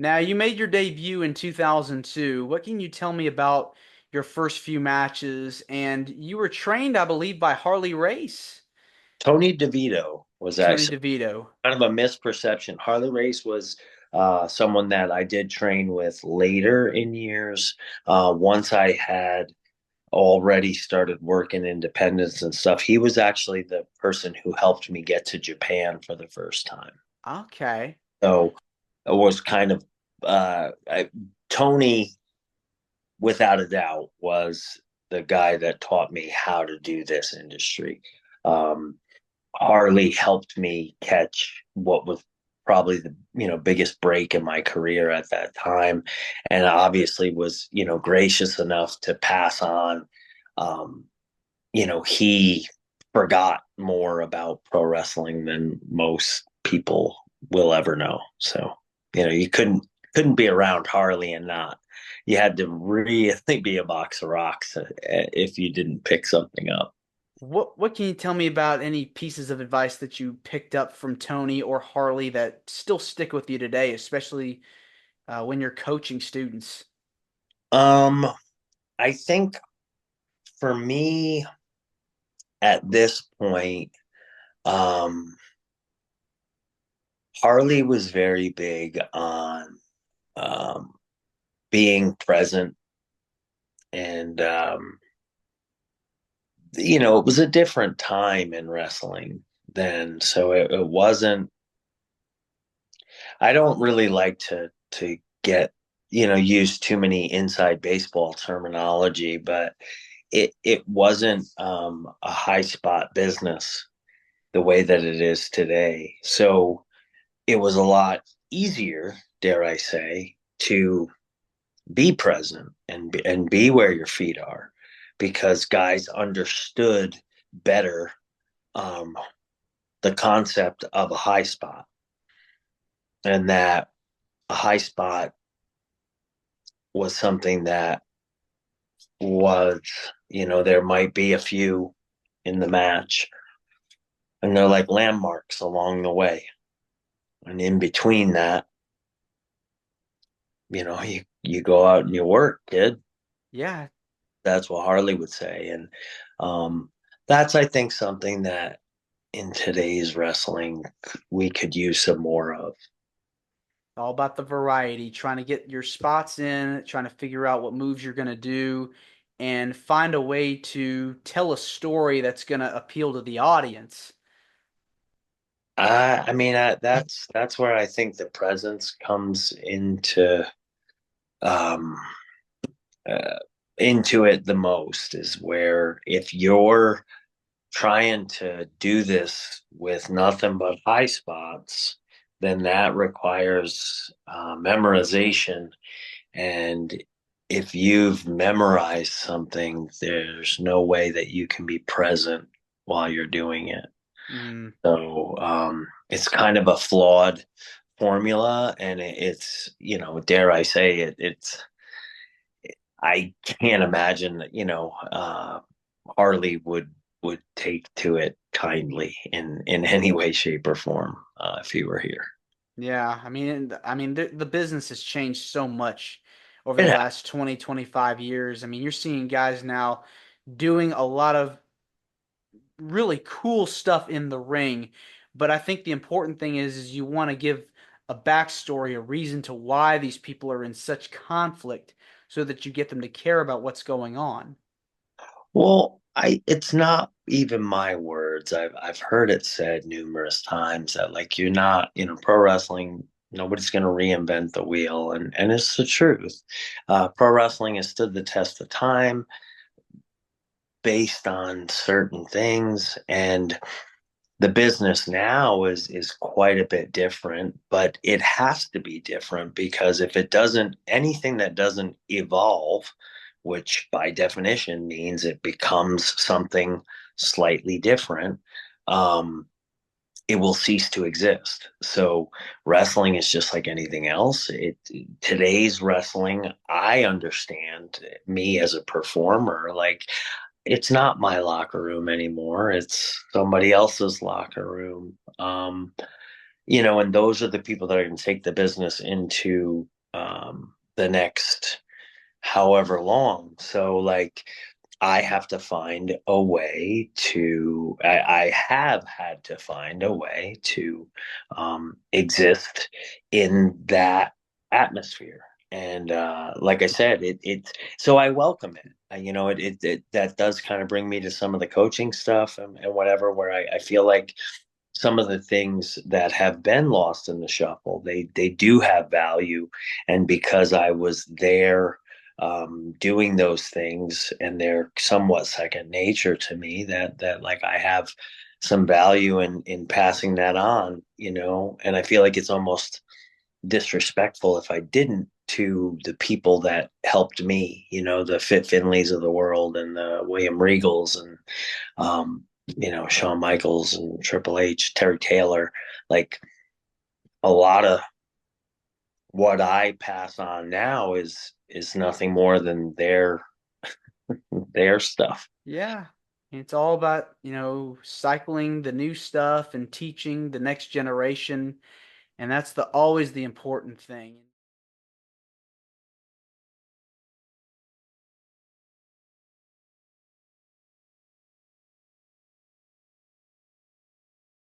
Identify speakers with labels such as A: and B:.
A: Now, you made your debut in 2002. What can you tell me about your first few matches? And you were trained, I believe, by Harley Race,
B: Tony DeVito was
A: Tony
B: actually
A: DeVito.
B: kind of a misperception. Harley Race was someone that I did train with later in years. Once I had already started working independence and stuff, he was actually the person who helped me get to Japan for the first time.
A: Okay.
B: So it was kind of Tony, without a doubt, was the guy that taught me how to do this industry. Um, Harley helped me catch what was probably the biggest break in my career at that time, and obviously was gracious enough to pass on. Um, he forgot more about pro wrestling than most people will ever know. So you couldn't be around Harley and not. You had to really be a box of rocks if you didn't pick something up.
A: What can you tell me about any pieces of advice that you picked up from Tony or Harley that still stick with you today, especially when you're coaching students?
B: Um, I think for me at this point, um, Harley was very big on um, being present, and it was a different time in wrestling then, so it wasn't. I don't really like to get use too many inside baseball terminology, but it wasn't a high spot business the way that it is today. So it was a lot easier, dare I say, to be present and be where your feet are, because guys understood better um, the concept of a high spot, and that a high spot was something that was, there might be a few in the match, and they're like landmarks along the way. And in between that, you go out and you work, kid.
A: Yeah,
B: That's what Harley would say. And um, that's, I think, something that in today's wrestling we could use some more of.
A: all about the variety, trying to get your spots in, trying to figure out what moves you're going to do, and find a way to tell a story that's going to appeal to the audience.
B: I mean, that's where I think the presence comes um, uh, into it the most, is where if you're trying to do this with nothing but high spots, then that requires memorization. And if you've memorized something, there's no way that you can be present while you're doing it.
A: Mm,
B: So it's kind of a flawed formula, and it's dare I say it, I can't imagine that Harley would take to it kindly in any way, shape, or form if he were here.
A: yeah, the business has changed so much over the
B: Yeah.
A: last 20, 25 years. I mean, you're seeing guys now doing a lot of really cool stuff in the ring. But I think the important thing is you want to give a backstory, a reason to why these people are in such conflict so that you get them to care about what's going on.
B: Well, it's not even my words. I've heard it said numerous times that, like, you're not, pro wrestling, nobody's going to reinvent the wheel, and it's the truth. Pro wrestling has stood the test of time based on certain things, and the business now is quite a bit different, but it has to be different, because if it doesn't, anything that doesn't evolve, which by definition means it becomes something slightly different, um, it will cease to exist. So wrestling is just like anything else. Today's wrestling, I understand, me as a performer, like, it's not my locker room anymore. It's somebody else's locker room. And those are the people that are going to take the business into the next however long. So like I have to find a way to, I have had to find a way to exist in that atmosphere. And like I said, so I welcome it. That does kind of bring me to some of the coaching stuff and whatever, where I feel like some of the things that have been lost in the shuffle, they do have value, and because I was there doing those things, and they're somewhat second nature to me, that like I have some value in passing that on, and I feel like it's almost disrespectful if I didn't, to the people that helped me, the Fit Finleys of the world and the William Regals and Shawn Michaels and Triple H, Terry Taylor. Like a lot of what I pass on now is nothing more than their stuff.
A: Yeah. It's all about, cycling the new stuff and teaching the next generation. And that's always the important thing.